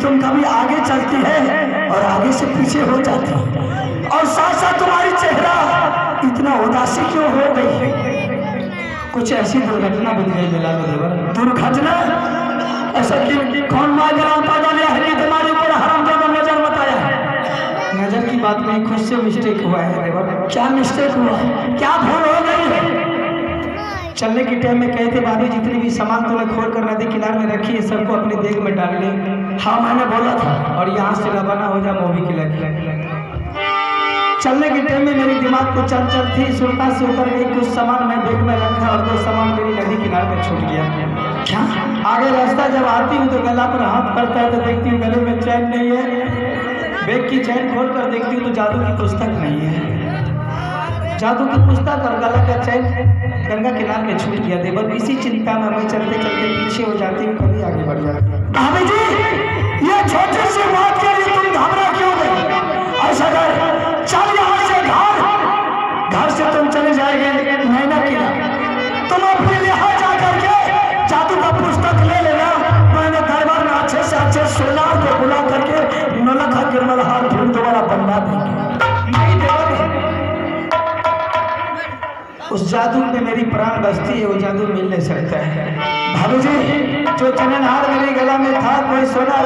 तुम कभी आगे चलती है और आगे से पीछे हो जाती है, और साथ साथ तुम्हारी चेहरा इतना उदासी क्यों हो गई? कुछ ऐसी दुर्घटना बन गई मिला में देवर। दुर्घटना ऐसा क्यों? कौन माँ जलाल पैदा लिया है कि तुम्हारे ऊपर हराम जादा नजर बताया है? नजर की बात नहीं, खुद से मिस्टेक हुआ है देवर। क्या मिस्टेक हुआ? क्या भूल हो गई है? चलने के टाइम में कहते भाभी जितनी भी सामान तुम्हें खोल कर नदी किनारे में रखी है सबको अपने देग में डाल ले। हाँ मैंने बोला था, और यहाँ से रवाना हो जा मूवी के लिए। चलने के टाइम में मेरी दिमाग को चल चल थी, सुल्ता से उतर गई, कुछ सामान मैं बैग में रखा और 2 सामान मेरी नदी किनारे में छूट गया। क्या? आगे रास्ता जब आती हूँ तो गला पर हाथ पड़ता है तो देखती हूँ गले में चैन नहीं है। बैग की चैन खोल कर देखती हूँ तो जादू की पुस्तक नहीं है। जादू की पुस्तक और गला का चैन गंगा किनारे में छूट गया देवर। इसी चिंता में मैं चलते चलते पीछे हो जाती हूँ, कभी आगे बढ़ जाती हूँ। भाभी जी, ये छोटी सी बात के लिए तुम घबरा क्यों गई? ऐसा कर, चल यहाँ से घर से तुम चले जाएंगे महीना किला, तुम अपने यहाँ जा करके जादू का पुस्तक ले लेना। मैंने दरबार में अच्छे से अच्छे सोनार को बुला करके नौलखा गिरमलहार फिर दोबारा बनवा देंगे। नहीं देवर, उस जादू में मेरी प्राण बसती है, वो जादू मिल नहीं सकता है। भाभी जी, जो चननहार मेरे गला में था कोई सोना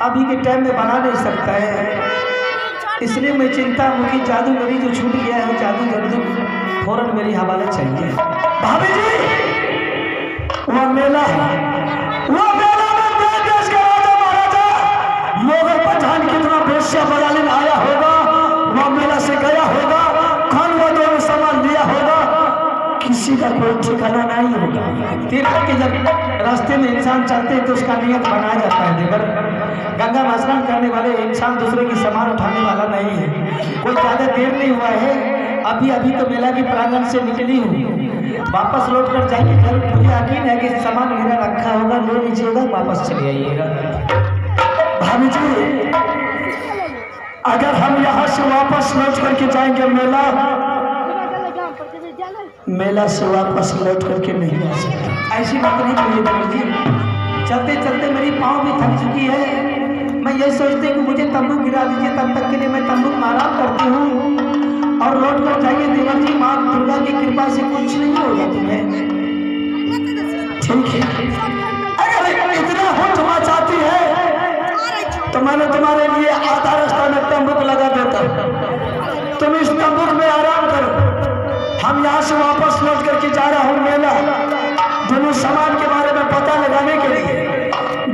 अभी के टाइम में बना नहीं सकता है, इसलिए मैं चिंता हूँ कि जादू मेरी जो छूट गया है वो जादू जल्दी फौरन मेरी हवाले चाहिए। भाभी जी, वह मेला है, वो मेला में देश का राजा महाराजा मोगल पठान कितना बेश्या बयालीन आया होगा, वह मेला से गया होगा, खान वो दोनों सामान लिया होगा, किसी का कोई ठिकाना नहीं होगा। तीर्थ के जब रास्ते में इंसान चलते हैं तो उसका नियत बनाया जाता है देवर। गंगा में स्नान करने वाले इंसान दूसरे की सामान उठाने वाला नहीं है। कोई ज्यादा देर नहीं हुआ है, अभी अभी तो मेला की प्रांगण से निकली हूँ, वापस लौट कर जाएंगे घर। मुझे यकीन है कि सामान मेरा रखा होगा, ले लीजिएगा, वापस चले आइएगा। भाभी जी, अगर हम यहाँ से वापस लौट करके जाएंगे मेला से वापस लौट करके नहीं आ सकता। ऐसी बात नहीं करिए देवर जी, चलते चलते मेरी पाँव भी थक चुकी है। मैं ये सोचती हूँ कि मुझे तंबू गिरा दीजिए, तब तक के लिए मैं तंबू में आराम करती हूँ और लौट कर जाइए देवर जी। माँ दुर्गा की कृपा से कुछ नहीं होगा तुम्हें, ठीक है? अगर इतना होना चाहती है तो मैंने तुम्हारे लिए आधा रास्ता में तंबू लगा देता, तुम इस तंबू में आराम करो। हम यहाँ से वापस लौट करके जा रहा हूँ मेला, दोनों सामान के बारे में पता लगाने के लिए।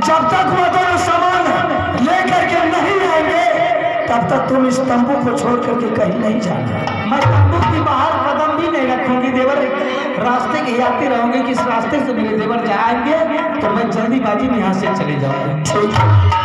जब तक वो दोनों सामान लेकर के नहीं आएंगे तब तक तुम इस तंबू को छोड़ करके कहीं नहीं जाना। मैं तंबू के बाहर कदम भी नहीं रखूंगी देवर, रास्ते के यात्री रहूंगी कि इस रास्ते से मेरे देवर जाएंगे तो मैं जल्दीबाजी में यहाँ से चले जाऊंगा। ठीक है?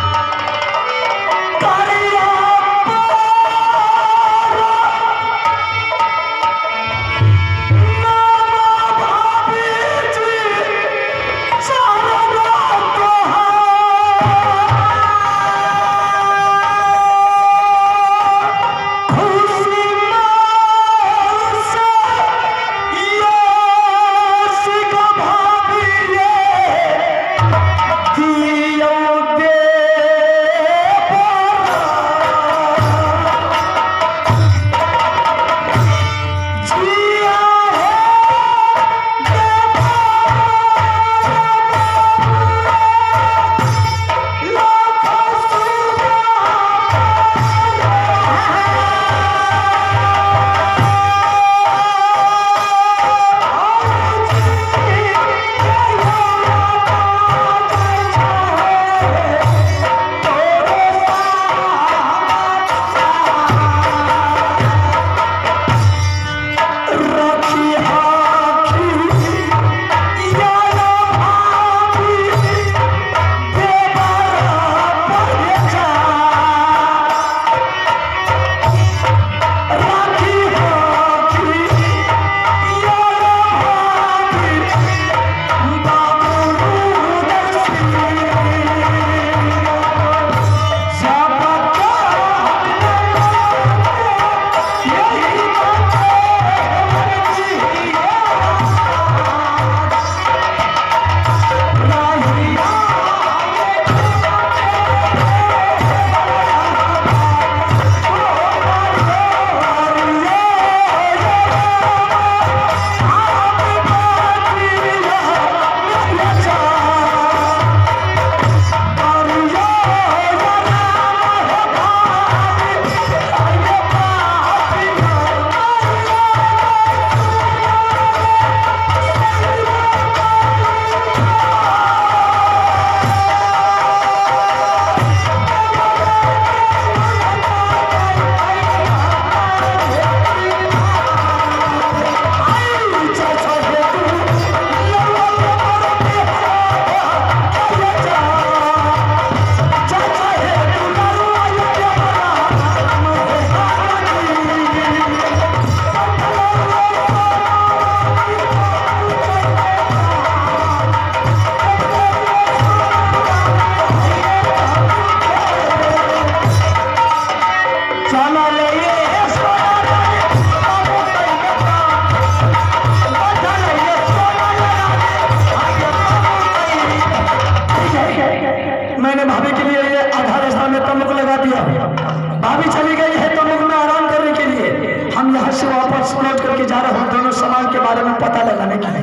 भाभी चली गई है तो मुख में आराम करने के लिए हम यहाँ से वापस लौट करके जा रहे हैं दोनों सामान के बारे में पता लगाने के लिए।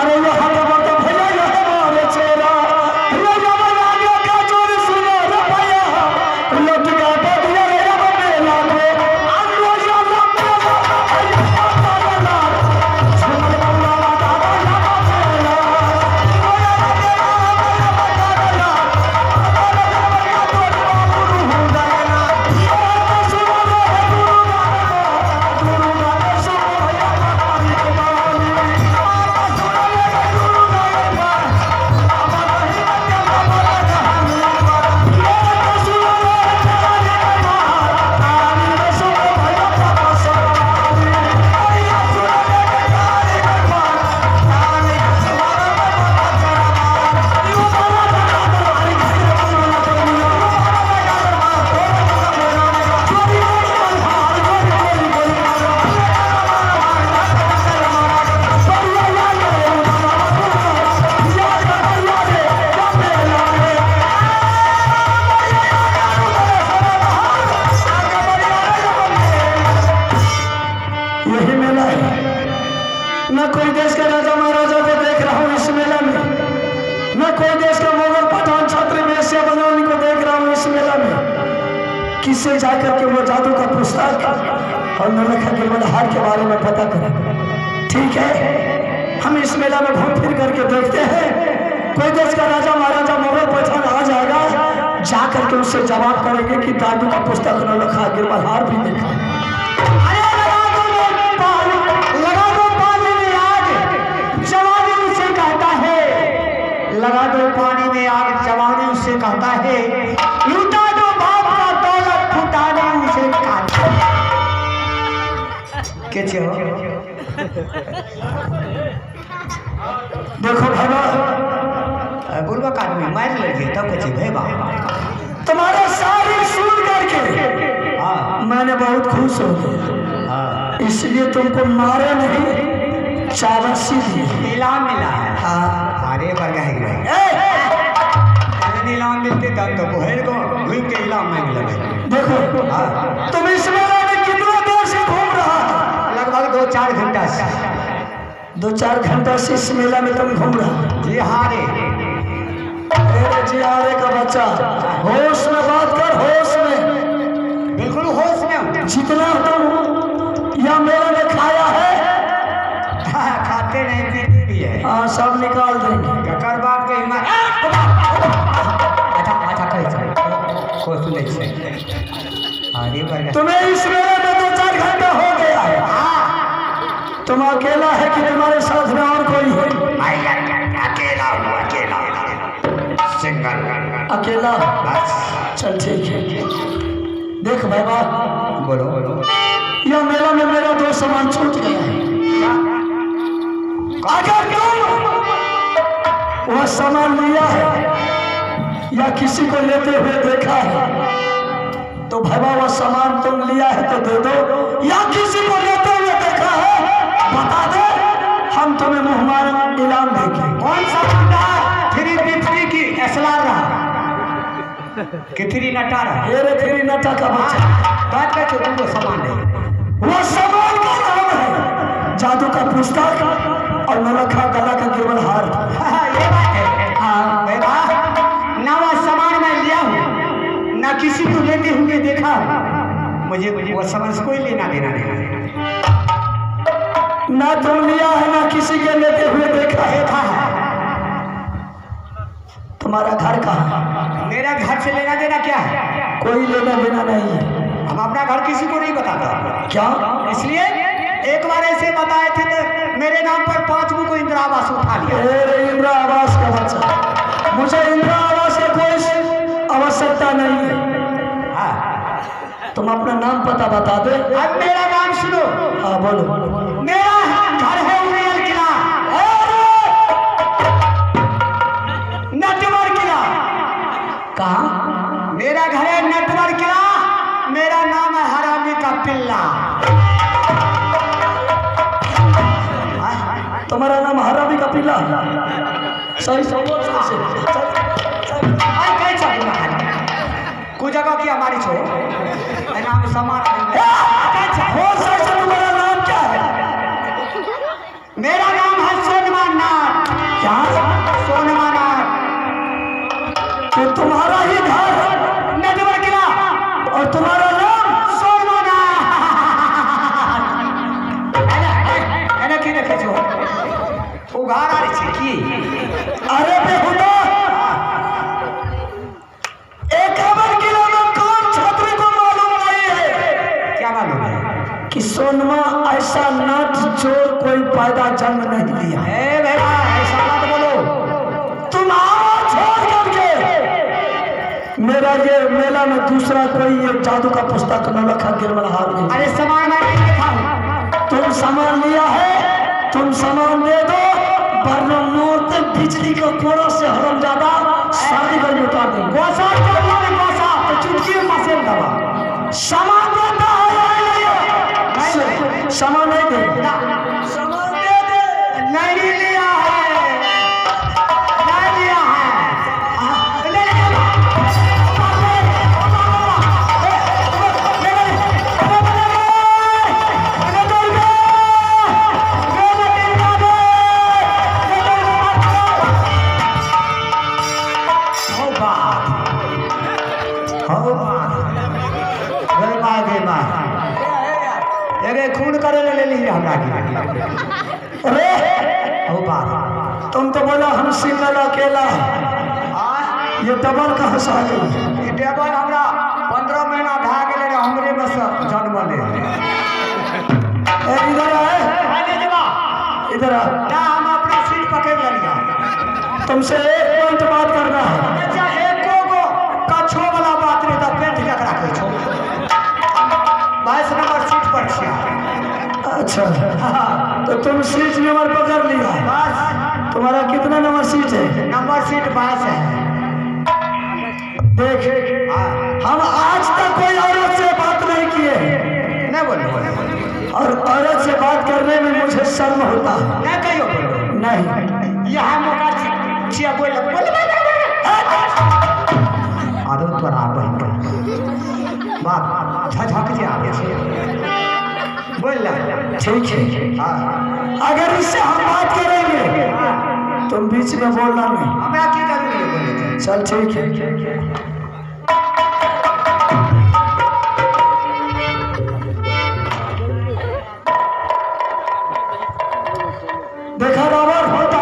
अरे यहाँ का मतलब भैया यह हमारे चेहरा न कोई देश का राजा महाराजा को देख रहा हूँ इस मेला में, न कोई देश का मुगल पठान छात्र वेश्या बनवानी को देख रहा हूँ इस मेला में। किससे जाकर के वो जादू का पुस्तक और नौलखा गिरवलहार के बारे में पता करें। ठीक है, हम इस मेला में घूम फिर करके देखते हैं। कोई देश का राजा महाराजा मुगल पठान आ जाएगा, जाकर के उससे जवाब करेंगे कि जादू का पुस्तक नौलखा गिरवलहार भी देखा। लगा दो पानी में आग जवानी उससे कहता है, लूटा दो बाप का दौलत फुटाने उसे कहता है। कैसे हो? देखो भैया बुलवा आदमी मार लगे तब कैसे भाई बाप तुम्हारा शायरी सुन करके मैंने बहुत खुश हो गया, इसलिए तुमको मारा नहीं चावसी दी नीलाम मिला है। हाँ अरे बरगा है नीलाम मिलते तब तो बोहेर को घूम के इलाम में मिला। देखो तुम इस मेले में कितना देर से घूम रहा है? लगभग 2-4 घंटा से। 2-4 घंटा से इस मेला में तुम घूम रहा? जी हारे जी हारे का बच्चा, होश में बात कर, होश में, बिल्कुल होश में। जितना तुम यह मेले में खाया है खाते नहीं पीते भी है। हाँ सब निकाल देंगे। कर बाप के हिम्मत। अच्छा को सुने से अरे बरगा तुम्हें इस मेले में 2-4 घंटा हो गया है। तुम अकेला है कि तुम्हारे साथ में और कोई है? अकेला हूँ, अकेला सिंगल अकेला? बस चल ठीक है। देख बाबा, बोलो यह मेला में मेरा 2 सामान छूट गया है। अगर तुम वह सामान लिया है या किसी को लेते हुए देखा है तो भैया वह सामान तुम लिया है तो दे दो, या किसी को लेते हुए देखा है बता दे, हम तुम्हें मुहमान इनाम देंगे। कौन सा बंदा थ्री बिफ्री की असलार रहा कि थ्री नटा रहा? मेरे थ्री नटा का बच्चा बात का जो तुमको सामान है वह सामान का नाम है जादू का पुस्तक और नौलखा गला का गिरवलहार। ये बात है। हाँ ना वह सामान मैं लिया हूँ ना किसी को लेते हुए देखा हूँ। मुझे वो सामान से कोई लेना देना नहीं। ना तुम लिया है ना किसी के लेते हुए देखा है। तुम्हारा घर कहाँ है? मेरा घर से लेना देना क्या है? कोई लेना देना नहीं है। हम अपना घर किसी को नहीं बताता। क्या? इसलिए एक बार ऐसे बताए थे तो मेरे नाम पर 5 को इंदिरा आवास उठा लिया। अरे इंदिरा आवास का बच्चा, मुझे इंदिरा आवास का कोई आवश्यकता नहीं है। तुम अपना नाम पता बता दे। अब मेरा नाम सुनो। हाँ बोलो। मेरा घर है उड़ियल किला, नटवर किला। कहाँ? मेरा घर है नटवर किला। मेरा नाम है हरामी का पिल्ला। तुम्हारा नाम हरामी का पिल्ला? सही से बोल सही से अरे कहीं चल कुछ जगह की हमारी छो नाम सामान हो सही से तुम्हारा नाम क्या है? मेरा नाम है सोनमा नाथ। क्या? सोनमा नाथ। तो तुम्हारा ही घर नटवर किला और तुम्हारा नाम सोनमा नाथ। एना की देखे छो उघार आ रही छे की? अरे बेहुदा 51 किलो में कौन छात्री को मालूम नहीं है क्या मालूम है कि सोनमा ऐसा नाथ जो कोई पैदा जन्म नहीं लिया है। ए भैया ऐसा मत बोलो। तुम आओ छोड़ करके मेरा ये मेला में दूसरा कोई ये जादू का पुस्तक न रखा गिरमलहार नहीं। अरे सामान मैं नहीं देखा हूँ। तुम सामान लिया है, तुम सामान दे दो वरना मोते बिजली का कोड़ा से हरम ज्यादा शादी कर उतार देंगे। गोसा चलना में गोसा तो चुटकी में मसेल दवा। सामान देता है या नहीं? सामान नहीं दे सामान दे दे। नहीं लिया है। नहीं लिया है। ले ले। खून करे ले ली हमरा की। अरे हो बात तुम तो बोला हम सिंगल अकेला है, ये डबल का हंसा गई। ये टेबल हमरा 15 महीना भा गेले रे हमरे में से जन्म ले। इधर आए, आने देवा इधर आ। ना हम अपना सीट पकड़ लिया। तुमसे एक पॉइंट बात करना है। अच्छा एको गो कछो वाला बात रे त पेट जकरा कहै छो। 22 नंबर सीट पर छिया। अच्छा तो तुम सीट नंबर पकड़ लिया। बस तुम्हारा कितना नंबर सीट है? नंबर सीट 22 है। देख हम आज तक कोई औरत से बात नहीं किए नहीं बोलो और औरत से बात करने में मुझे शर्म होता है। नहीं कहियो बोलो। नहीं यह मौका छिया बोल बोल आदो तोरा बहन का बाप झझक जे आवे छे बोल ले। ठीक है, हां अगर इससे हम बात करेंगे तुम बीच में बोलना नहीं। हमरा की करूंगी बोले थे। चल ठीक है। देखा रावण होता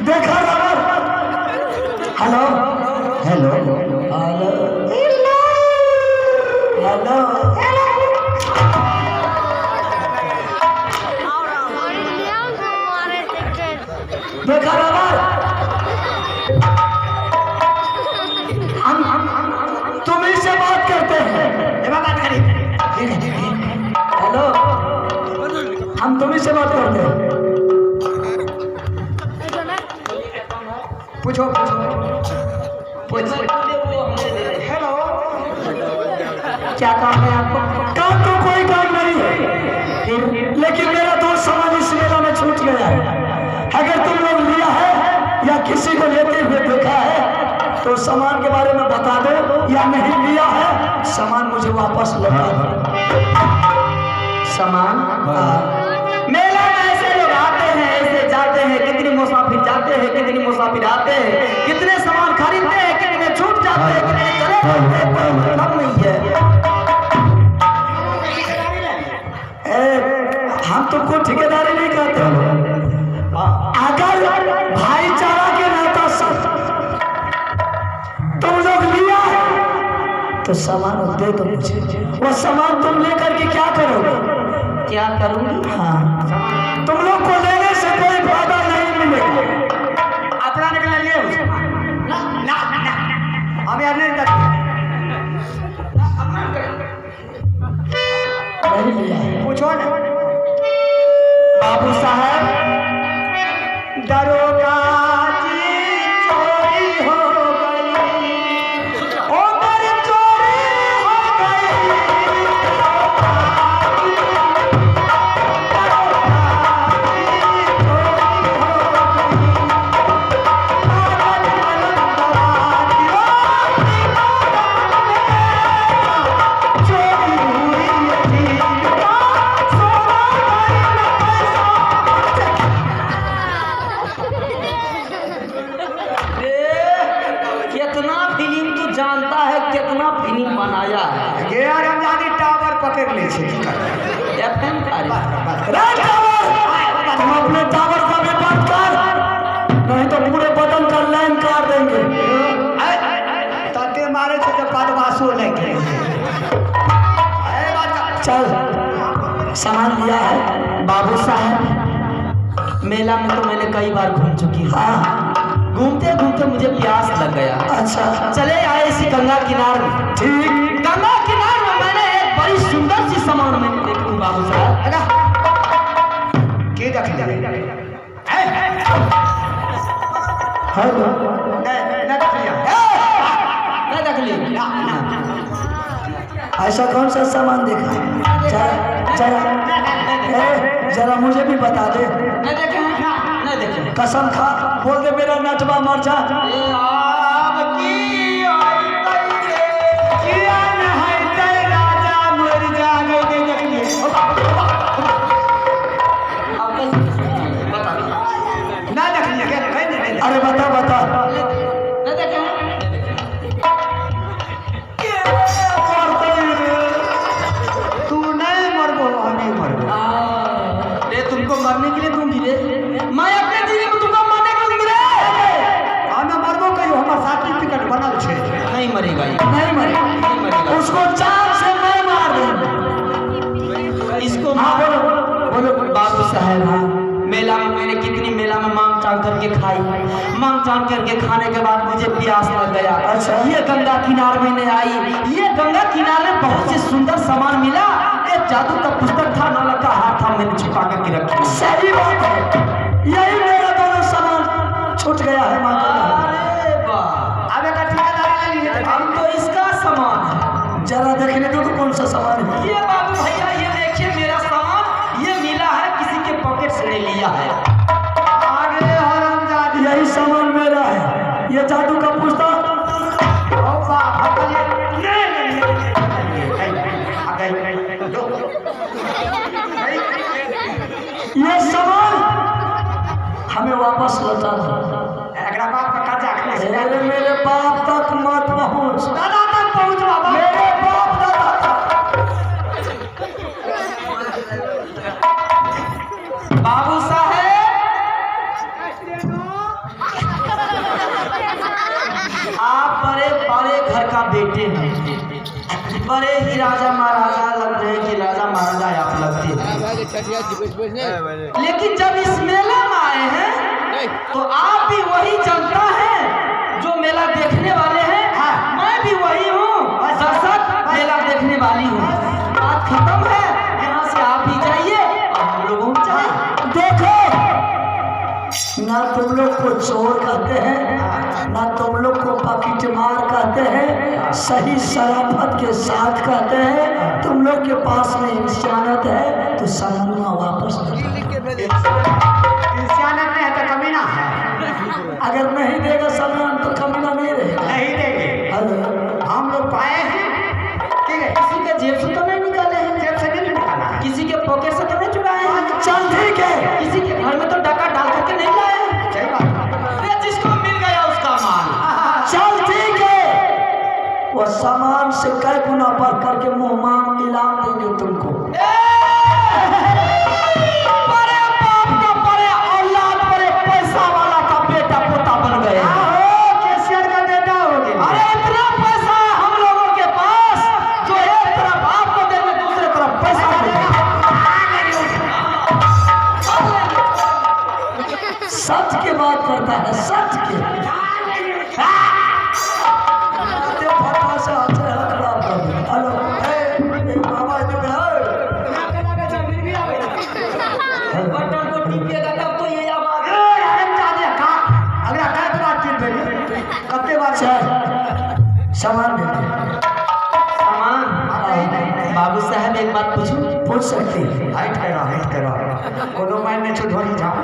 देखा Ravan. Hello hello hello hello देखा रावण, हम तुम्ही से बात करते हैं। बात करी। हेलो हम तुम्ही से बात करते हैं। पूछो पूछो हेलो क्या काम है आपको? काम तो कोई काम नहीं है लेकिन मेरा दोस्त सामान इस मेला में छूट गया है। अगर तुम लोग लिया है या किसी को लेते हुए देखा है तो सामान के बारे में बता दो, या नहीं लिया है सामान मुझे वापस लौटा दो। सामान मेला में ऐसे लोग आते हैं ऐसे जाते हैं, कितनी मुसाफिर जाते हैं कितनी मुसाफिर आते हैं, कितने सामान खरीदते हैं कितने छूट जाते हैं कितने चले जाते हैं, कोई मतलब नहीं है। हम तुमको ठेकेदारी नहीं करते। अगर भाईचारा के नाता से तुम लोग लिया है तो सामान दे दो मुझे। वो सामान तुम लेकर के क्या करोगे? क्या करूँगी? हाँ तुम लोग को लेने से कोई फायदा नहीं मिलेगा। अपना निकल लिए हमें नहीं बाबू साहब दरोगा जी चोरी हो गई, ओ मेरी चोरी हो गई, कितना फिल्म तू जानता है, कितना फिल्म बनाया है। ये रमजानी टावर पकड़ ले छे FM तुम अपने टावर का भी बंद कर, नहीं तो पूरे बदन का लाइन काट देंगे। तते मारे छे तो बदमाशो नहीं। चल सामान लिया है। बाबू साहब मेला में तो मैंने कई बार घूम चुकी हूँ। हाँ घूमते घूमते मुझे प्यास लग गया। अच्छा चले आए इसी गंगा किनारे में। ठीक। गंगा किनारे में मैंने एक बड़ी सुंदर सी सामान मैंने देखी बाबू साहब। के देख ले हेलो ना देख लिया नहीं देख ली। ऐसा कौन सा सामान देखा? जरा मुझे भी बता दे। नहीं देखे नहीं देखे। कसम खा बोल दे मेरा नटवा मर जा। अरे बता बता। नहीं देखे तू नहीं मरबो हमें मरबो। अरे तुमको मरने के लिए तुम गिरे, मैं अपने जीने में तुमको मरने के लिए गिरे। हमें मरबो कहियो हमार सर्टिफिकेट बनल छे। नहीं मरेगा ये, नहीं मरेगा। नहीं मरेगा। उसको चार से मैं मार दूं। इसको हाँ बोलो बोलो। बाबू साहब मेला में मैंने कितनी मेला में मांग चांग करके खाई। मांग चांग करके खाने के बाद मुझे प्यास लग गया। अच्छा। ये गंगा किनारे में आई। ये गंगा किनारे बहुत से सुंदर सामान मिला। एक जादू का पुस्तक था, नौलख का हाथ था, मैंने छुपा करके रखा। सही बात है, यही मेरा दोनों सामान छूट गया है। अरे वाह, अब एक ठेकेदारी ले लिए। अब तो इसका सामान है। जरा देखने दो तो कौन सा सामान है। ये बाबू भैया ये देखिए मेरा सामान, ये मिला है, किसी के पॉकेट से नहीं लिया है। आगे हरामजादी, यही सामान मेरा है। ये जादू का पुस्तक ये सामान हमें वापस लौटा दो। बाप का कर्जा मेरे बाप तक मत पहुंच, दादा तक पहुंच बाबा। मेरे बाप दादा बाबू साहेब आप बड़े बड़े घर का बेटे हैं, बड़े ही राजा महाराजा लग रहे हैं कि राजा महाराजा आप लगते हैं। लेकिन जब इस मेले में आए हैं तो आप भी वही जनता है जो मेला देखने वाले हैं। मैं भी वही हूँ, दर्शक मेला देखने वाली हूँ। बात खत्म है, यहाँ से आप ही जाइए और हम लोग जाए। देखो, ना तुम लोग को चोर कहते हैं, ना तुम लोग को पकीटमार कहते हैं, सही शराफत के साथ कहते हैं। तुम लोग के पास में इंसानियत है तो सामानुआ वापस इंसानियत नहीं है तो कमीना है। अगर नहीं देगा सामान तो कमीना नहीं रहेगा। नहीं देंगे। हम लोग पाए हैं, ठीक है। किसी के जेब से तो नहीं निकाले हैं, जेब से नहीं निकाला, किसी के पॉकेट से तो नहीं चुराए हैं। चल ठीक है। किसी के घर में तो डाका डाल करके नहीं लाए हैं। सही बात। अरे जिसको मिल गया उसका माल। चल ठीक है, वो सामान से कई गुना बढ़ करके मुंह मांग इनाम देंगे तुमको। बड़े बाप का बड़े औलाद, बड़े पैसा वाला का बेटा पोता बन गए। कैशियर का बेटा हो गया। अरे इतना पैसा है हम लोगों के पास, जो एक तरफ आपको देंगे दूसरे तरफ पैसा देंगे। सच की बात करता है, सच की। हेलो, बाबा इधर बात चल सामान देते सामान बाबू साहब एक बात पूछूं? पूछ सकते हैं। हाइट करो कोनो मायने में छुड़वाई जाओ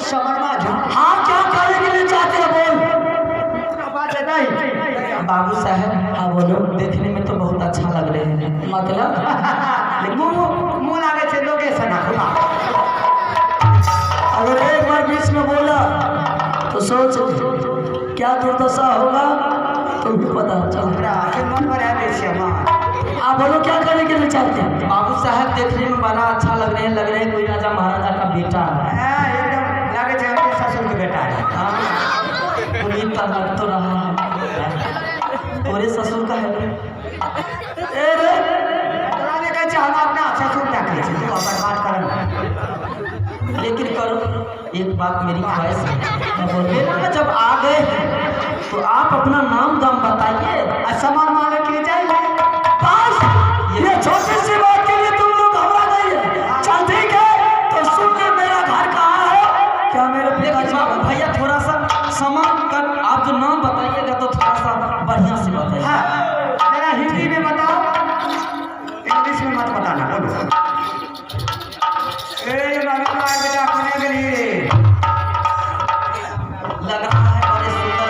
समझना जो हाँ क्या करने के लिए चाहते हैं बोल। बात है नहीं बाबू साहब। हाँ बोलो। देखने में तो बहुत अच्छा लग रहे हैं मतलब मुंह लागे छे लोकेशन खुला। अगर एक बार बीच में बोला तो सोच क्या दुर्दशा होगा तो भी पता चल। मन पर है आप बोलो क्या करने के लिए चाहते हैं। बाबू साहब देखने में बड़ा अच्छा लग रहे हैं कोई राजा महाराजा का बेटा है। एकदम लागे छे अपने ससुर के बेटा है। उम्मीद का लग तो रहा है तोरे ससुर का है। तोरा कहे हम अपना ससुर क्या करे छे तू बर्बाद कर। लेकिन करो एक बात मेरी ख्वाहिश है मेरा में जब आ गए तो आप अपना नाम दाम बताइए। सामान मांगे के लिए चाहिए बस ये छोटी सी बात के लिए तुम लोग घबरा गए। चल ठीक है तो सुन ले मेरा घर कहाँ है। क्या मेरे पिताजी भैया थोड़ा सा सामान कर आप जो नाम बताइएगा तो थोड़ा सा बढ़िया से बताइए। हाँ जरा हिंदी में बताओ इंग्लिश में मत बताना बोलो। बेटा खोने के लिए लग रहा है बड़े सुंदर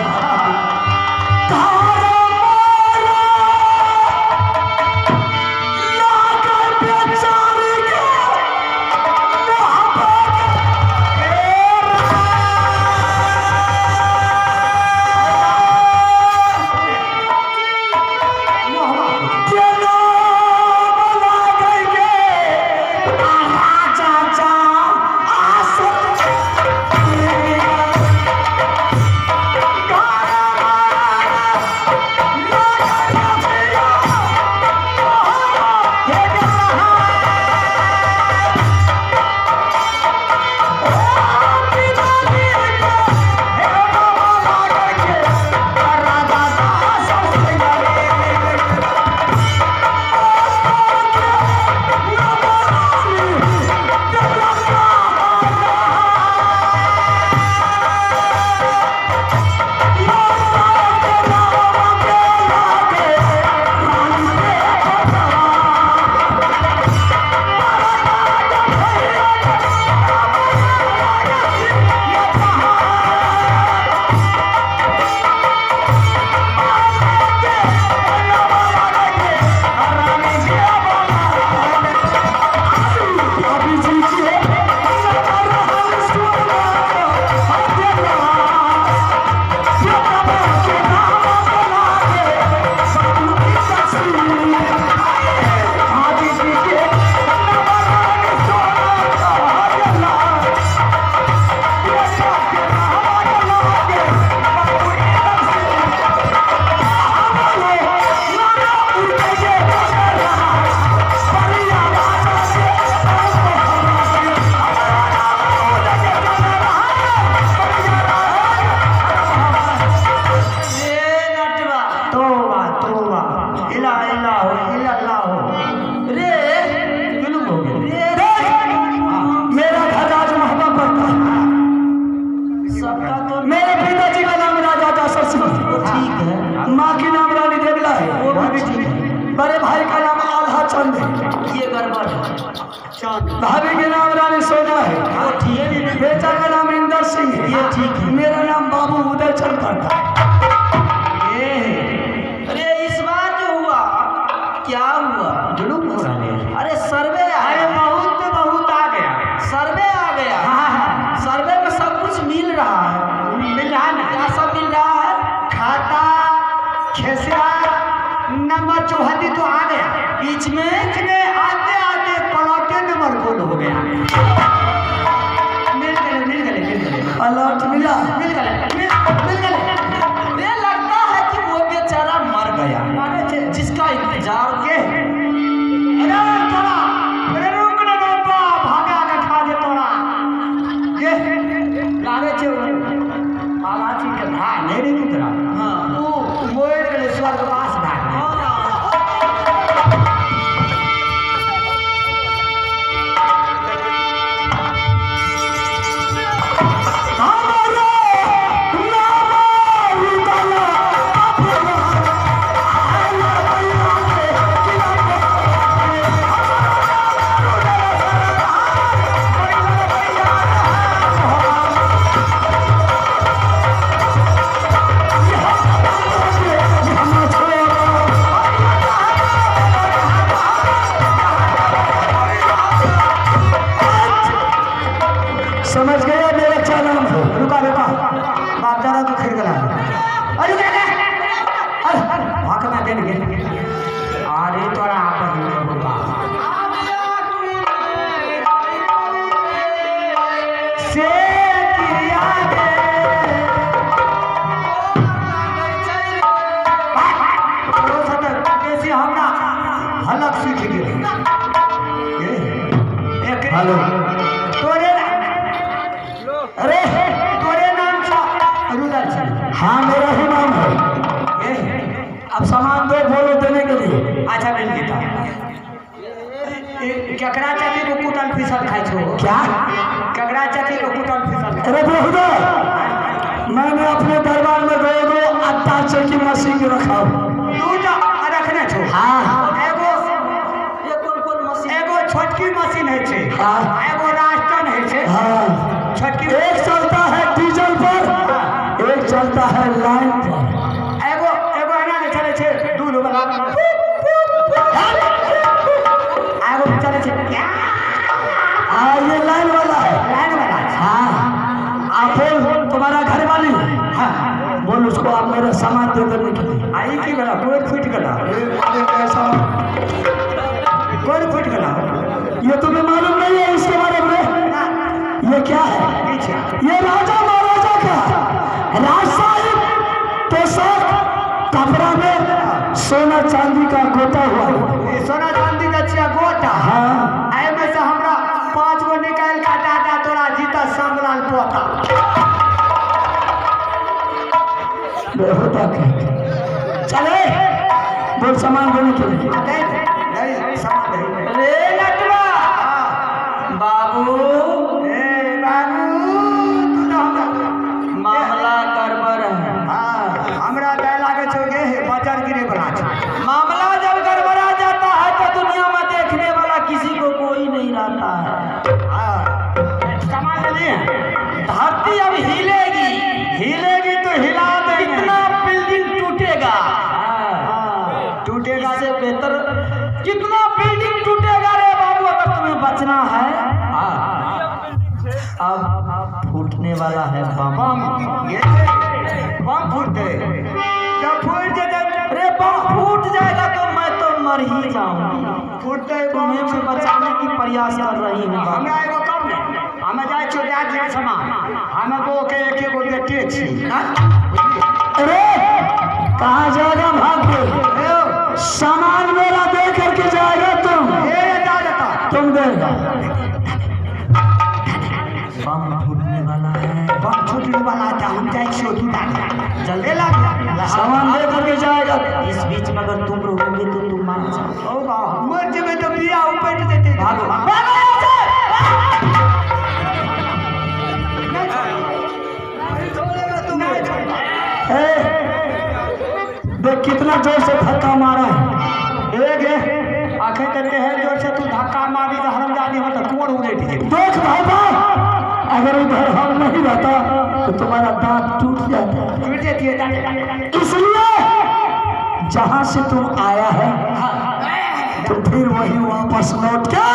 भाभी के नाम रानी सोना है, बेटा का नाम इंदर सिंह है, ये ठीक है। मेरा नाम बाबू उदय चंद पड़ता है। अरे इस बार जो हुआ क्या हुआ? जुलूम हो रहा है। अरे सर्वे अरे बहुत आ गया, सर्वे आ गया। हाँ, सर्वे में सब कुछ मिल रहा है। मिल रहा है ना? क्या सब मिल रहा है? खाता खेसरा नंबर 74 तो आ गया। बीच में आते आते पलौटे नंबर गोल हो गया। मिल गए अलर्ट मिला, मिल गए। ये लगता है कि वो बेचारा मर गया, जिसका इंतजार के भागा के खा दे तोरा ये लागे छे आलाची के धा नहीं रुक रहा। हां तू मोर के स्वर्गवास भाग हाँ मेरा ही नाम है। अब सामान दो, बोलो देने के लिए। अच्छा मिल गया केकरा चाची को कुटल फिसल खाई छो क्या? केकरा चाची को कुटल फिसल अरे बेहुदा, मैंने अपने दरबार में दो आटा चक्की मशीन रखा हूँ। दूटा रखने छो? हाँ एगो छोटकी मशीन है छे, हाँ एगो रास्टन है छे। हाँ छोटकी एक चलता है डीजल पर, एक चलता है लाइन पर। एगो एना ने चले छे दूध वाला, एगो चले छे हाँ ये लाइन वाला है। लाइन वाला। हाँ आप बोल, तुम्हारा घर वाली। हाँ बोल उसको आप मेरा सामान दे देने के लिए। आई की गला कोई फूट गला, कोई फूट गला। ये तुम्हें मालूम नहीं है इसके बारे में? ये क्या है? ये राजा महाराजा का राजसाहिब पोशाक कपड़ा में सोना चांदी का गोटा हुआ है। ये सोना चांदी का चिया गोटा। हाँ आई में से हमरा 5 गो निकाल का डाटा तोरा जीता संभलाल पोता। बेहुदा के चले बोल सामान देने के लिए। नहीं सामान दे। रे लटवा बाबू, बाबू तू तो हमरा मामला गड़बड़ है। हमरा दे लागे छो गे बाजार गिरे वाला छो। मामला जब गड़बड़ा जाता है तो दुनिया में देखने वाला किसी को कोई नहीं रहता है। सामान ले लिए धरती अब हिलेगी, हिलेगी तो हिला दे। कितना बिल्डिंग टूटेगा, टूटेगा इससे बेहतर कितना बिल्डिंग टूटेगा रे बाबू, अगर तुम्हें बचना है। अब फूटने वाला है बम। ये बम फूटे जब फूट जाए रे बम फूट जाएगा तो मैं तो मर ही जाऊंगी। फूटते तुम्हें मैं बचाने की प्रयास कर रही हूँ। हमरा एगो कम नहीं, हमें जाए छो जाए सामान, हमें को के एक बेटे छी। अरे कहाँ जाएगा भाग के? सामान मेरा दे करके जाएगा तुम। तुम देगा। बम फूटने वाला है, बम फूटने वाला था, हम जाए छो जल्दी लग सामान दे करके जाएगा। इस बीच में अगर तुम रहोगे तो तुम मार जाओ। ओ बा मर जबे तो बिया ऊपर देते भागो देख कितना जोर से धक्का मारा है। एक आंखें करके है जोर से तू धक्का मारी तो हरमजादी हो तो कुंवर उड़ेटी है। देख भाई बाप, अगर उधर हम नहीं रहता तो तुम्हारा दांत टूट जाता। टूट जाती है। इसलिए जहां से तुम आया है तो फिर वही वापस लौट के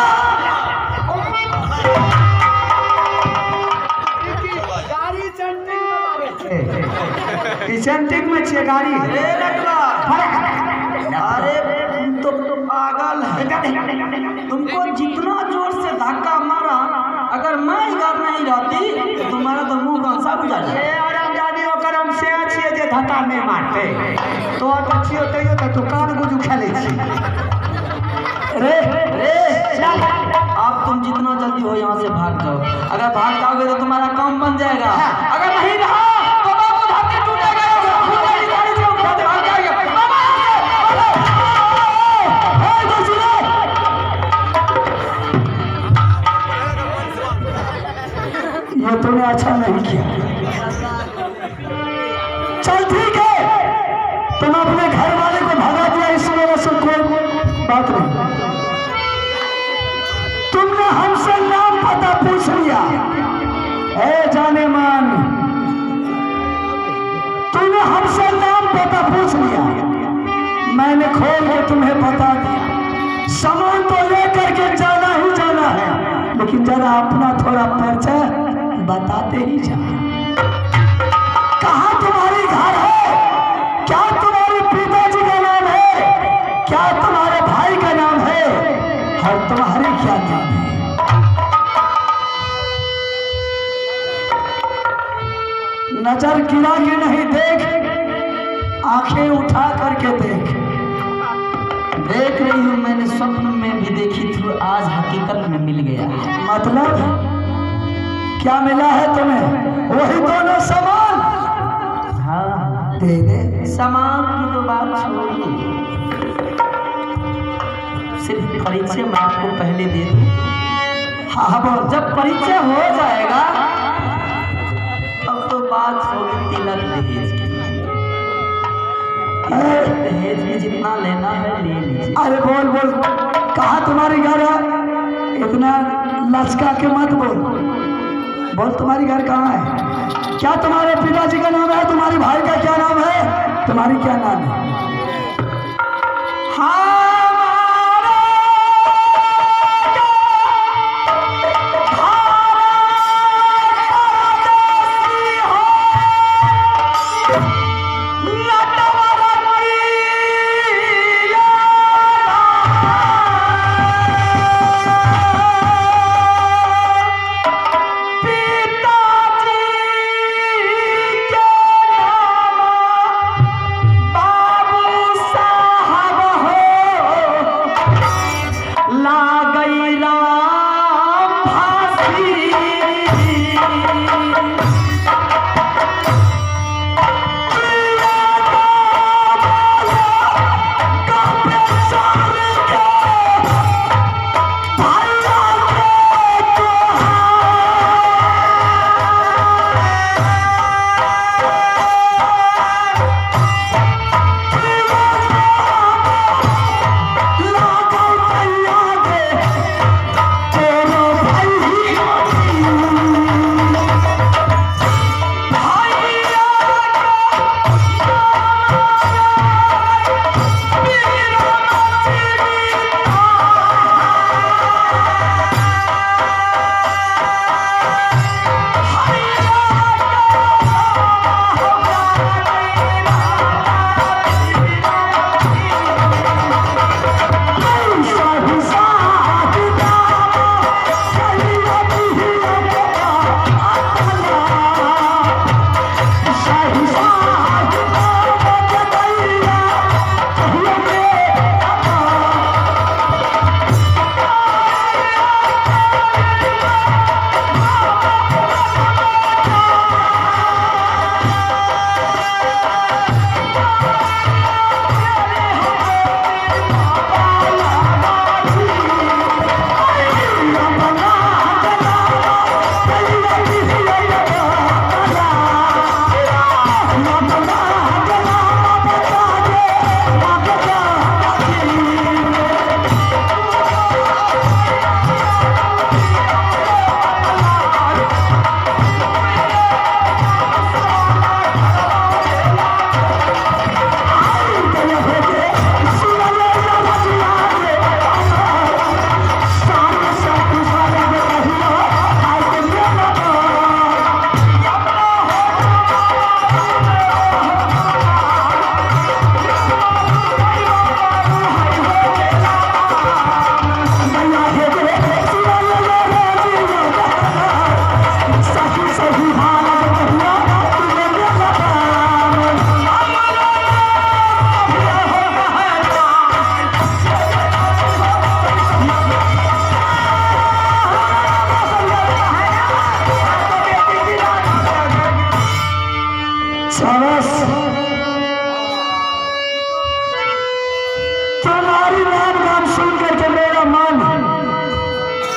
सेंटिंग में छे गाड़ी। अरे लटवा, अरे तुम तो पागल है। तुमको जितना जोर से धक्का मारा, अगर मैं इधर नहीं रहती तो तुम्हारा तो मुंह कंसा बुझा जाए। करम से अच्छे जे धक्का नहीं मारते तो अच्छी होते तो तू कान गुजू खेले छी। रे अब तुम जितना जल्दी हो यहाँ से भाग जाओ। अगर भाग जाओगे तो तुम्हारा काम बन जाएगा, अगर नहीं रहा तो बाबू धरती टूटेगा। ये तूने अच्छा नहीं किया। चल ठीक है, तुम अपने घर वाले को भगा दिया, इस वजह से कोई बात नहीं। तुमने हमसे नाम पता पूछ लिया। ए जाने मान, तुमने हमसे नाम पता पूछ लिया, मैंने खोल के तुम्हें बता दिया। सामान तो लेकर के जाना ही जाना है, लेकिन जरा अपना थोड़ा परिचय बताते ही जाओ। कहाँ तुम्हारी घर है? क्या तुम्हारे पिताजी का नाम है? क्या तुम्हारे भाई का नाम है? और तुम्हारी क्या नाम है? नजर गिरा के नहीं, देख, आंखें उठा करके देख। देख रही हूँ, मैंने स्वप्न में भी देखी थी, आज हकीकत में मिल गया। मतलब क्या मिला है तुम्हें? वही दोनों सामान। हाँ देंगे। सामान की तो बात छोड़िए, सिर्फ परिचय मैं आपको पहले दे दूं। हाँ बोल। जब परिचय हो जाएगा तब तो बात होगी तिलक दहेज की। दहेज में जितना लेना है ले लीजिए। अरे बोल बोल, कहाँ तुम्हारी घर है? इतना लचका के मत बोल, बोल तुम्हारी घर कहाँ है? क्या तुम्हारे पिताजी का नाम है? तुम्हारे भाई का क्या नाम है? तुम्हारी क्या नाम है?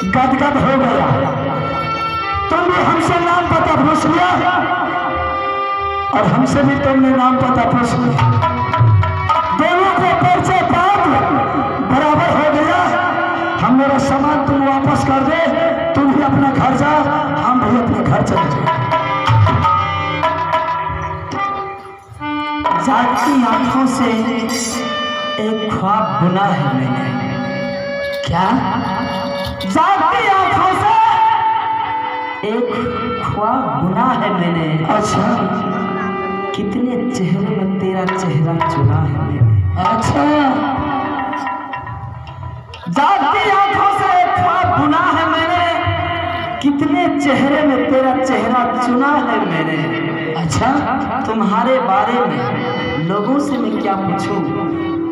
गदगद हो गया। तुम भी हमसे नाम पता पूछ लिया और हमसे भी तुमने नाम पता पूछ लिया। दोनों को परिचय बराबर हो गया। हम मेरा सामान तुम वापस कर दे, तुम भी अपना घर जा, हम भी अपने घर चले जाए। जागती आंखों से एक ख्वाब बुना है मैंने। क्या? जागती आंखों से एक ख्वाब बुना है मैंने। अच्छा, कितने चेहरे में तेरा चेहरा चुना है मैंने। अच्छा, जागती आंखों से एक ख्वाब बुना है मैंने, कितने चेहरे में तेरा चेहरा चुना है मैंने। अच्छा, तुम्हारे बारे में लोगों से मैं क्या पूछूं,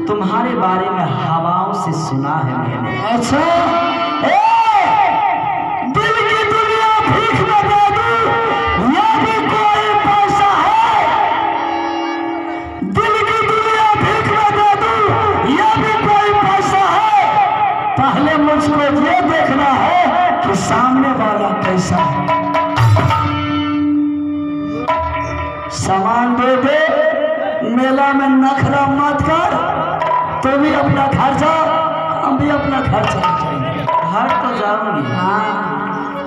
तुम्हारे बारे में हवाओं से सुना है मैंने। अच्छा, दिल की दुनिया भीख में दे दूं, ये भी कोई पैसा है। सामान दे दे, मेला में नखरा मत कर। तो भी अपना घर जा, हम भी अपना घर चले जाएंगे। घर तो जाऊंगी, हाँ,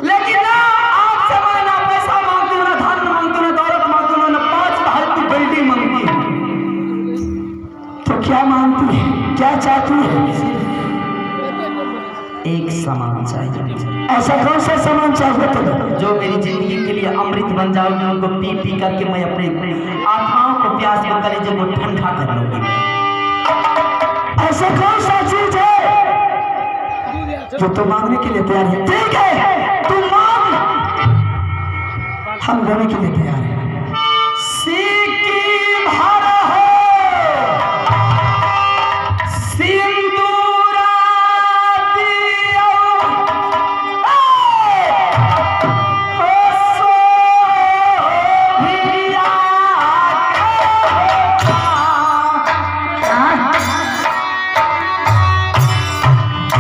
लेकिन ना आपसे मैं ना पैसा मांगती हूँ, ना धन मांगती हूँ, ना दौलत मांगती हूँ, ना 5 महल की बिल्डिंग मांगती हूँ। तो क्या मांगती है, क्या चाहती है? एक सामान चाहिए, ऐसा कौन सा सामान चाहिए तुम्हें? जो मेरी जिंदगी के लिए अमृत बन जाओगे। उनको पी पी करके मैं अपने आत्माओं को, प्यास को, कलेजे को ठंडा कर लूंगी। ऐसा कौन सा चीज है जो तुम मांगने के लिए तैयार है? ठीक है, तुम मांग, हम देने के लिए तैयार हैं। सिक्की भर हो सिंदूरा दियो, हो सोभिया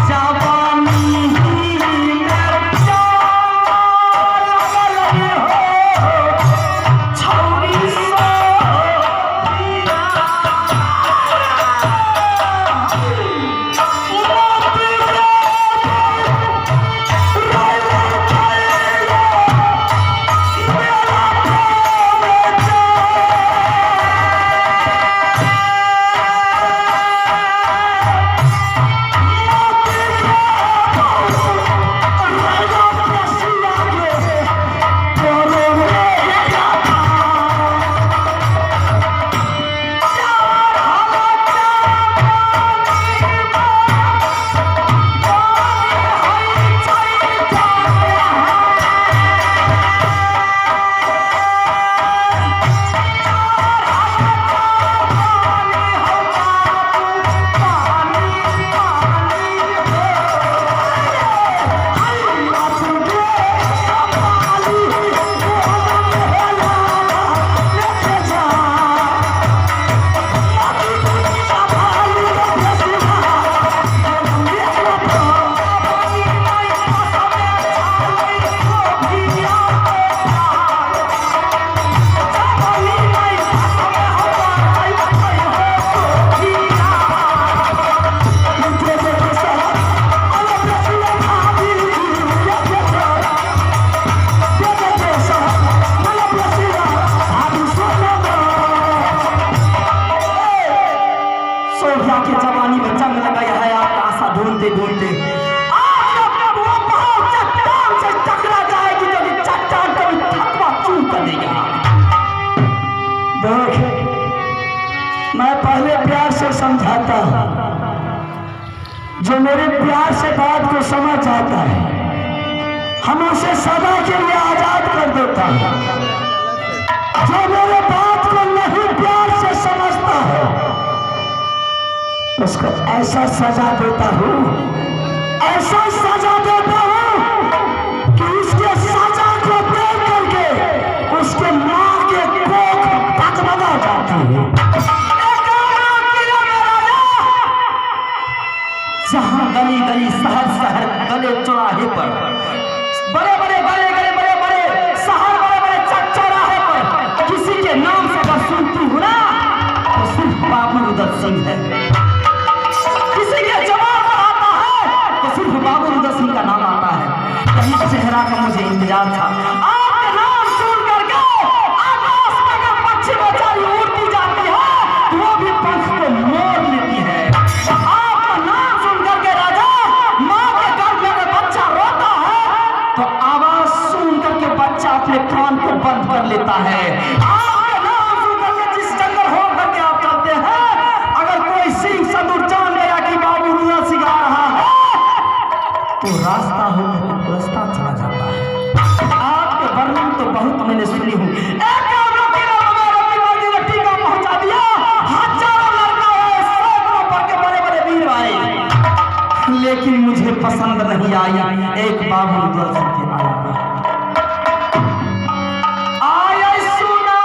जवानी में छौरी ढूंढते ढूंढते आज जब वो पहाड़ चट्टान से टकरा जाएगी तो कि चट्टान को भी थकवा चूर कर देगा। देख, मैं पहले प्यार से समझाता, जो मेरे प्यार से बात को समझ जाता है हम उसे सदा के लिए आजाद कर देता हूं। जो मेरे बात को नहीं प्यार से समझता है उसको ऐसा सजा देता हूं, ऐसा सजा देता हूं कि उसके सजा को देख करके उसके मां के कोख डगमगा जाती है। जहां गली गली शहर शहर गले चौराहे पर बड़े बड़े गले गले बड़े बड़े शहर बड़े बड़े चौराहे पर किसी के नाम से अगर सुनती हूँ ना तो सिर्फ बाबू रुदल सिंह है। किसी के जवाब पर आता है तो सिर्फ बाबू रुदल सिंह का नाम आता है। यही चेहरा का मुझे इंतजार था। आपके नाम सुन करके आकाश में अगर पक्षी बेचारी उड़ती जाती है तो वो भी पंख को मोड़ लेती है। आपका नाम सुन करके राजा माँ के गर्भ में अगर बच्चा रोता है तो आवाज सुन करके बच्चा अपने कान को बंद कर लेता है। आपके नाम सुन करके जिस जंगल हो करके आप चलते हैं अगर कोई सिंह सदुर जान गया कि बाबू रुदल सिंह आ रहा है तो रास्ता होकर रास्ता चला जाता है। आपके वर्णन तो बहुत मैंने सुनी हूँ। एक टीका पहुंचा दिया, हजारों लड़का है, सैकड़ों बढ़ के बड़े बड़े वीर आए, लेकिन मुझे पसंद नहीं आया। एक बाबू रुदल सिंह के आया सुना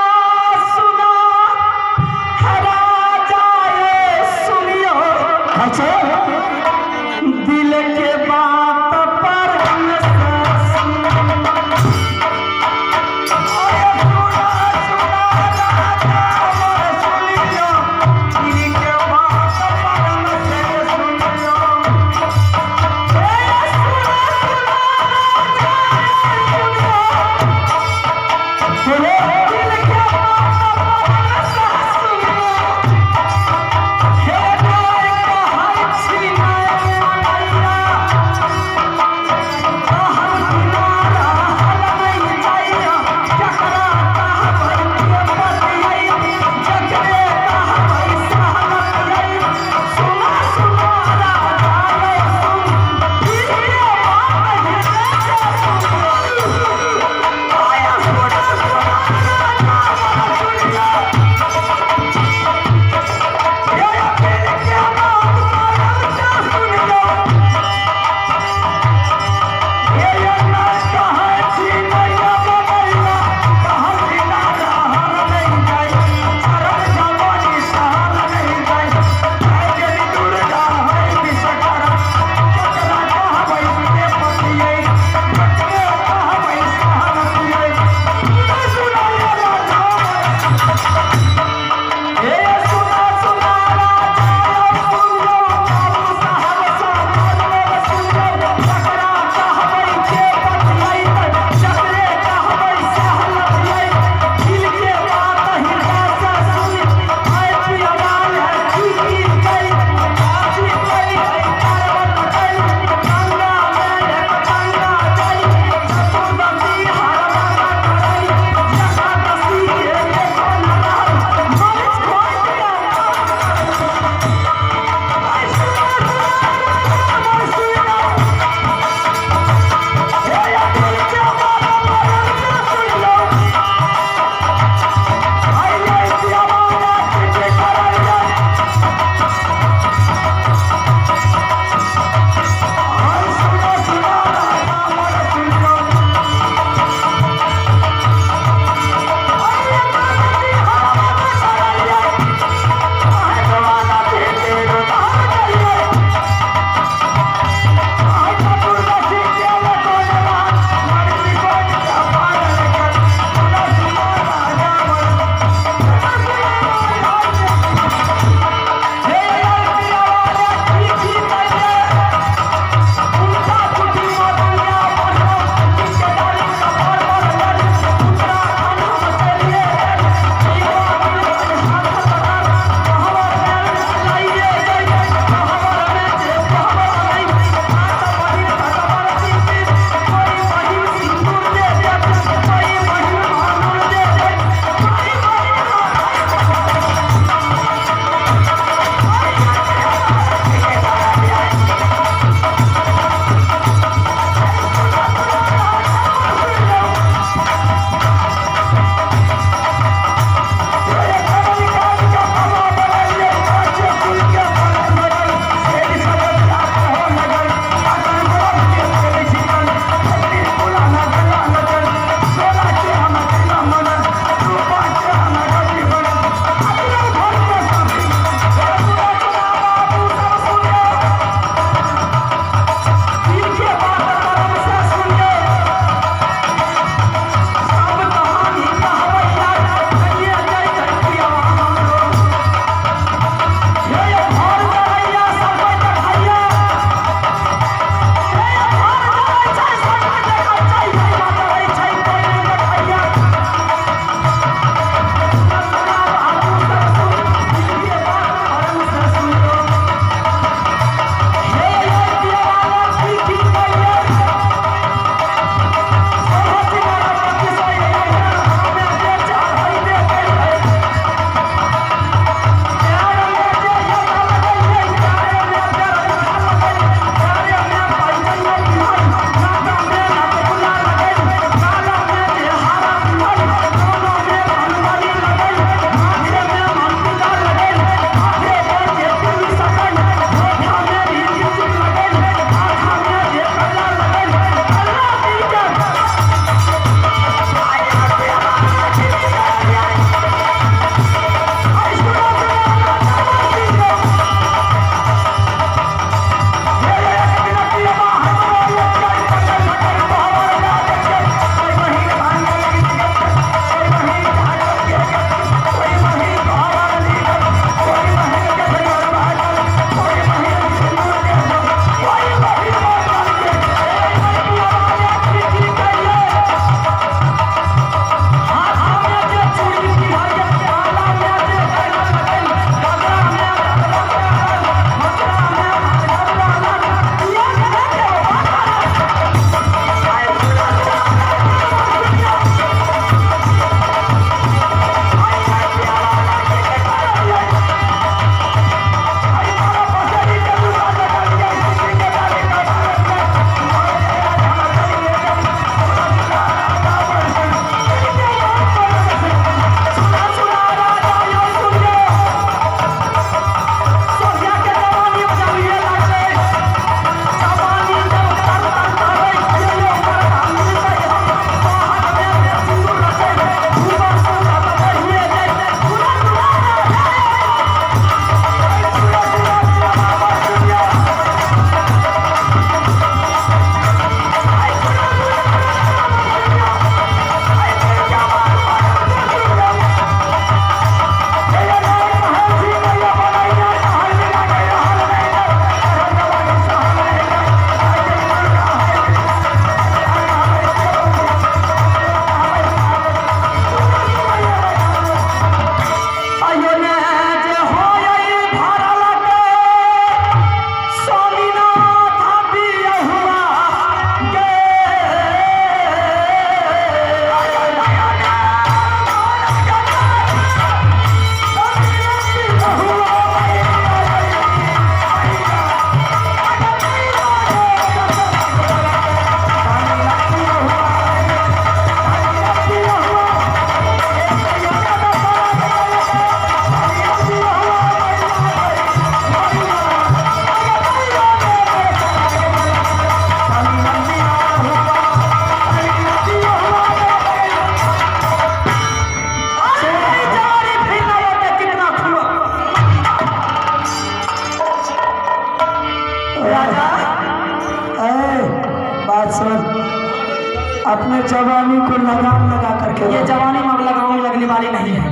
लगाम लगा करके ये जवानी में अब लगाम लगने वाली नहीं है।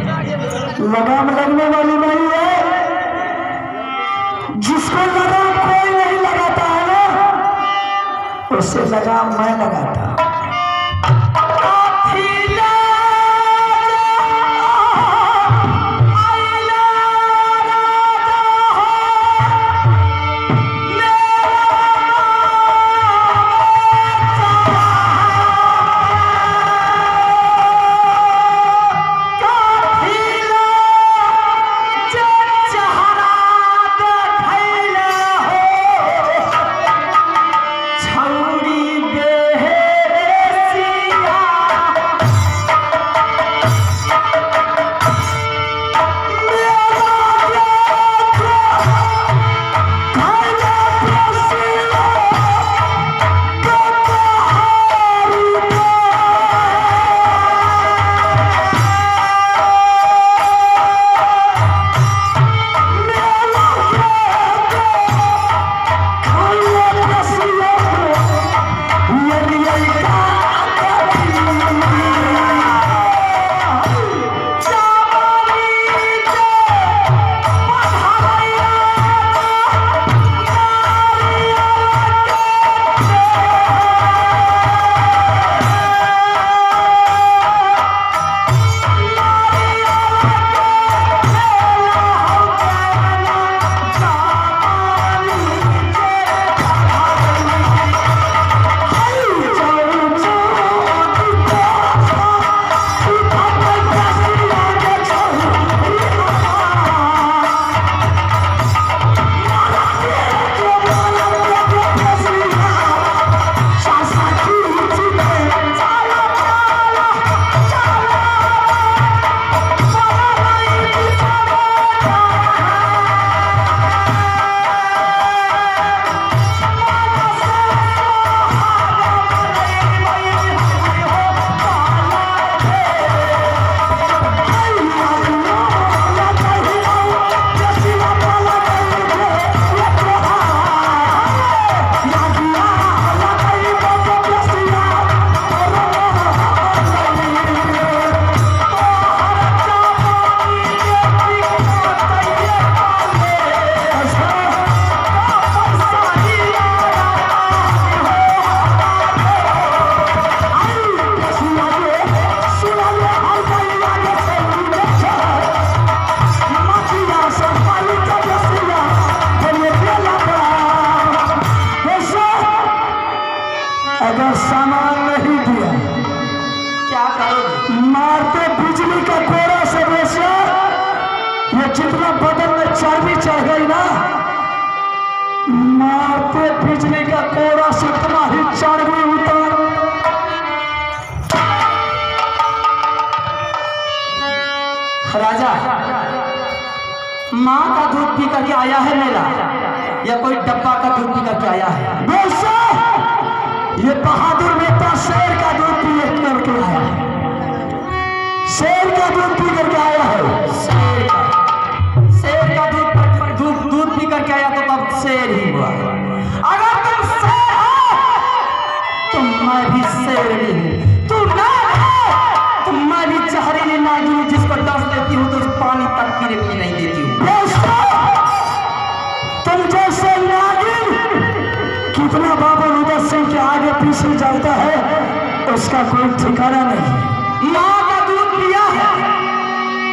लगाम लगने वाली नहीं है। जिसको लगाम कोई नहीं लगाता है ना, उससे लगाम मैं लगाता। अगर सामान नहीं दिया क्या करोगे? मारते बिजली का कोड़ा से बेचा। ये जितना बदन में चर्बी चढ़ गई ना, मारते बिजली का कोड़ा से इतना ही चर्बी उतर। राजा, माँ का दूध पी करके आया है मेरा या कोई डब्बा का दूध पी करके आया है? बेशा ये बहादुर बेटा शेर का दूध पी करके आया है। शेर का दूध पी करके आया है। शेर का दूध पी करके आया तो तब शेर ही हुआ। अगर तुम शेर हो तो मैं भी शेरनी हूँ। तू नाग है तो मैं भी जहरीली नागिन हूँ, जिसको डस देती हूँ तो उस पानी तक पीने भी नहीं देती हूँ। तुम जैसे नागिन कितना बाबा उदय सिंह के आगे पीछे जाता है, उसका कोई ठिकाना नहीं। माँ का दूध पिया है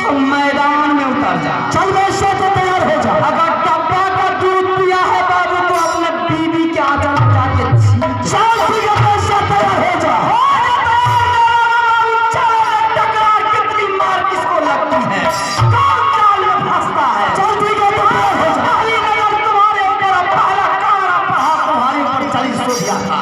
तो मैदान में उतर जा। चल वैसे तो तैयार हो जा। अगर डब्बा का दूध पिया है बाबू तो अपने बीवी के आंचल में जाके चल ठीक है, वैसे तैयार हो जा। टकरार कितनी मार किसको लगती है, कौन चाल में फंसता है। चल ठीक है, तैयार हो जा। तुम्हारे ऊपर पहला काला पहाड़ तुम्हारे ऊपर चली सो गया था।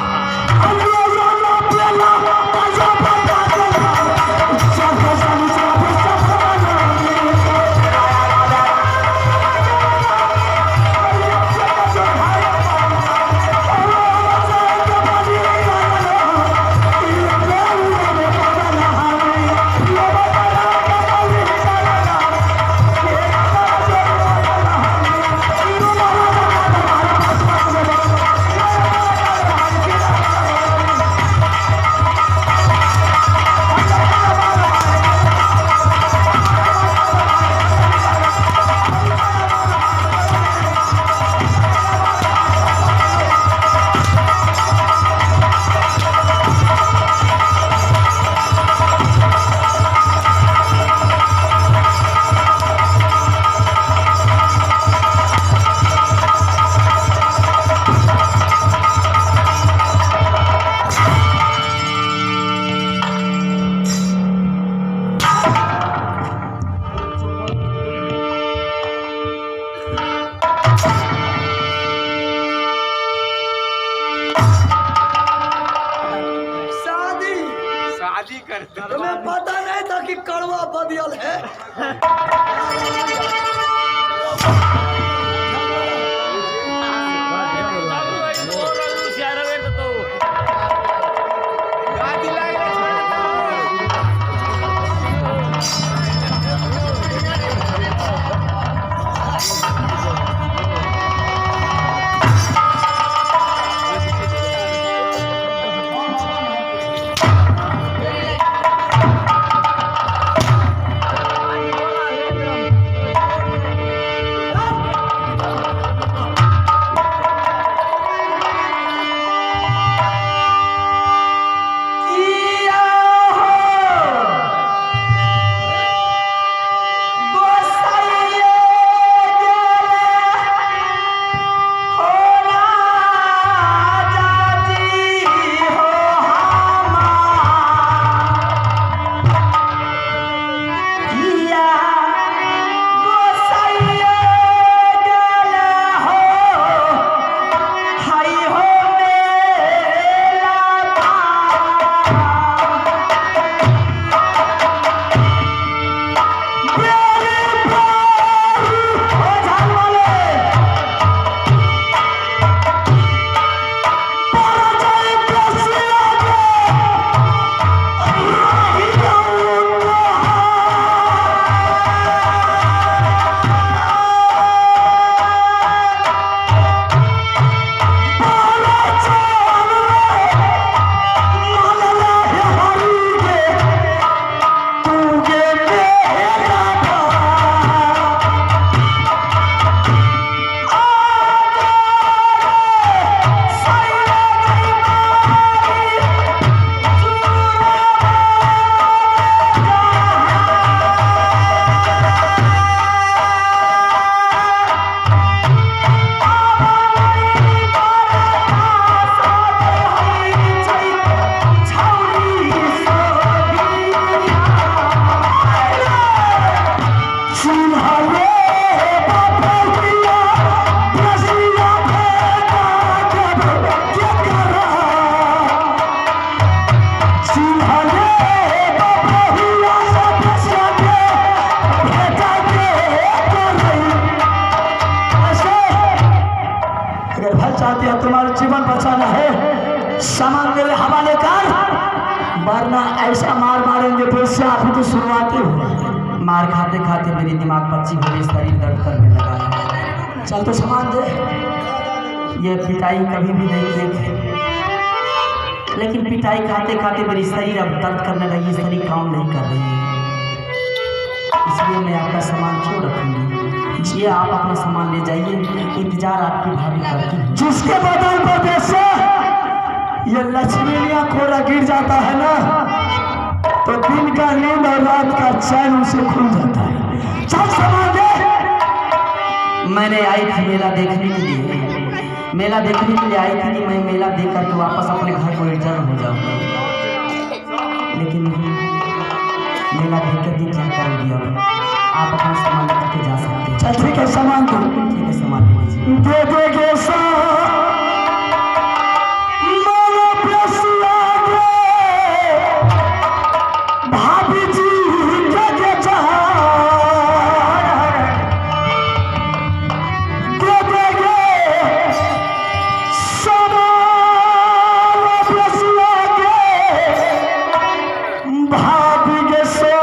लियल है। तुम्हारा जीवन बचाना है, सामान मेरे हवाले कर, वरना ऐसा मार मारेंगे फिर अभी तो शुरुआती हो। मार खाते खाते मेरी दिमाग पच्ची हो गई, शरीर दर्द करने लगा है। चल तो सामान दे। ये पिटाई कभी भी नहीं देखी, लेकिन पिटाई खाते खाते मेरी शरीर अब दर्द करने लगी, शरीर काम नहीं कर रही है। इसलिए मैं आपका सामान क्यों रखूंगी? ये आप अपना सामान ले जाइए, इंतजार आपकी भाभी करती है। जिसके बदल पर जैसे ये लक्ष्मीनिया खोरा गिर जाता है ना, तो दिन का नींद और रात का चैन उसे खुल जाता है। चल सामान दे। मैंने आई थी मेला देखने के लिए, मेला देखने के लिए आई थी कि मैं मेला देख करके वापस अपने घर को रिटर्न हो जाऊंगा, लेकिन मेला देख कर क्या कर दिया। आप अपना सामान लेकर जा सकते हैं। चल ठीक है, सामान दो। ठीक है, सामान ले लीजिए। दे देगे भाभी जी जगे जा दे देगे भाभी के सो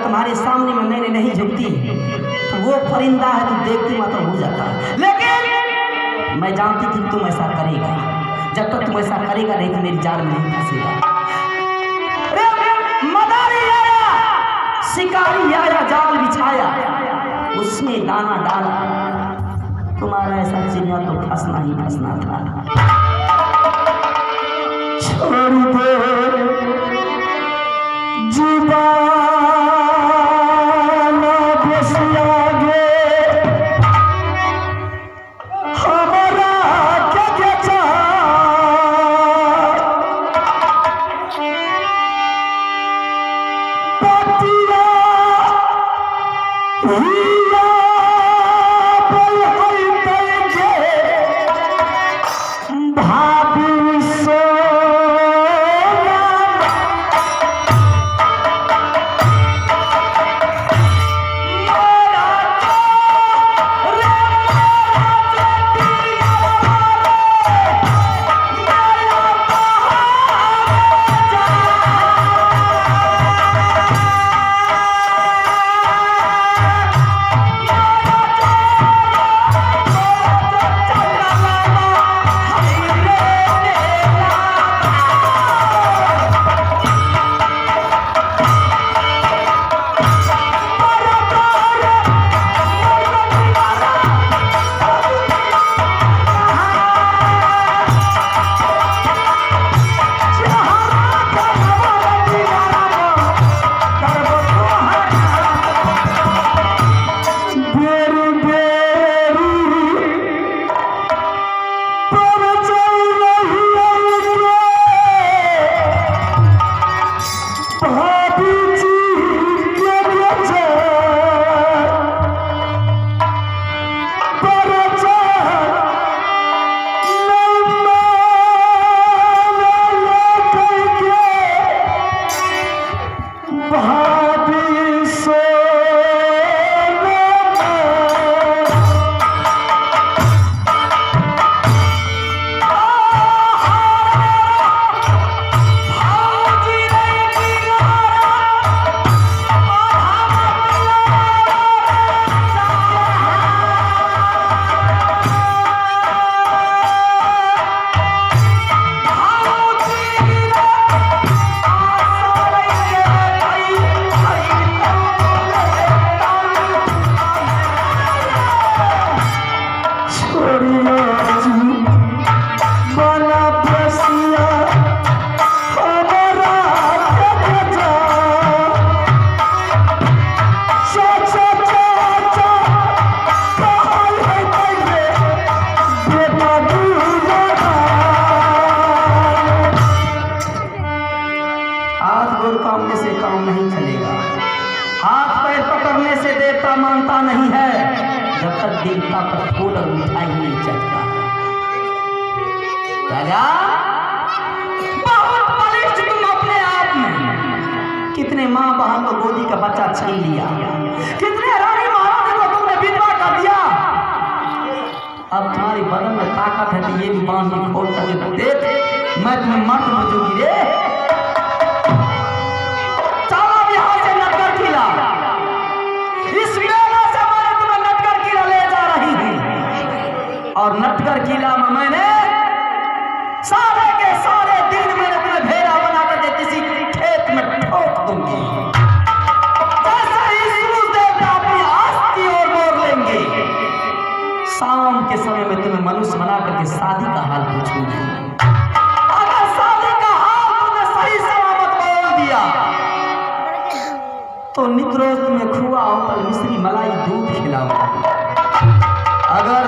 तुम्हारे सामने में मैंने नहीं झुकती तो वो परिंदा है, तुम देखती मात्र हो जाता है। लेकिन मैं जानती थी तुम ऐसा करेगा, जब तक तुम ऐसा करेगा नहीं तो मेरी जान में नहीं फंसेगा। मदारी आया, शिकारी आया, जाल बिछाया, उसने दाना डाला, चिड़िया तो फंसना ही फंसना था। छोड़ दे जीवाना बसिया गे हमारा क्या क्या पतिया हिया बल हलते भाभी सो मानता नहीं है जब तक देवता पर फूल और मिठाई नहीं चढ़ता। राजा बहुत बलिष्ठ तुम अपने आप में, कितने माँ बहन को गोदी का बच्चा छीन लिया, कितने रानी महारानी को तुमने विधवा कर दिया। अब तुम्हारी बदन में ताकत है तो ये भी बांध के खोल करके देख, मैं तुम्हें मर्द बजूंगी रे। चलो बिहार से नटकर किला, इस मेला से मैं तुम्हें नटकर किला ले जा रही हूँ, और नटकर किला में मैंने सारे के सारे दिन मैंने तुम्हें भेड़ा बना करके किसी खेत में ठोक दूंगी। जैसे ही सूरज देवता अपनी आस की ओर मोड़ लेंगे, शाम के समय में तुम्हें मनुष्य बना करके शादी का हाल पूछूंगी। अगर शादी का हाल तुमने सही सलामत बोल दिया तो नित रोज तुम्हें खुआ, उपल, मिश्री, मलाई, दूध खिलाऊंगा। अगर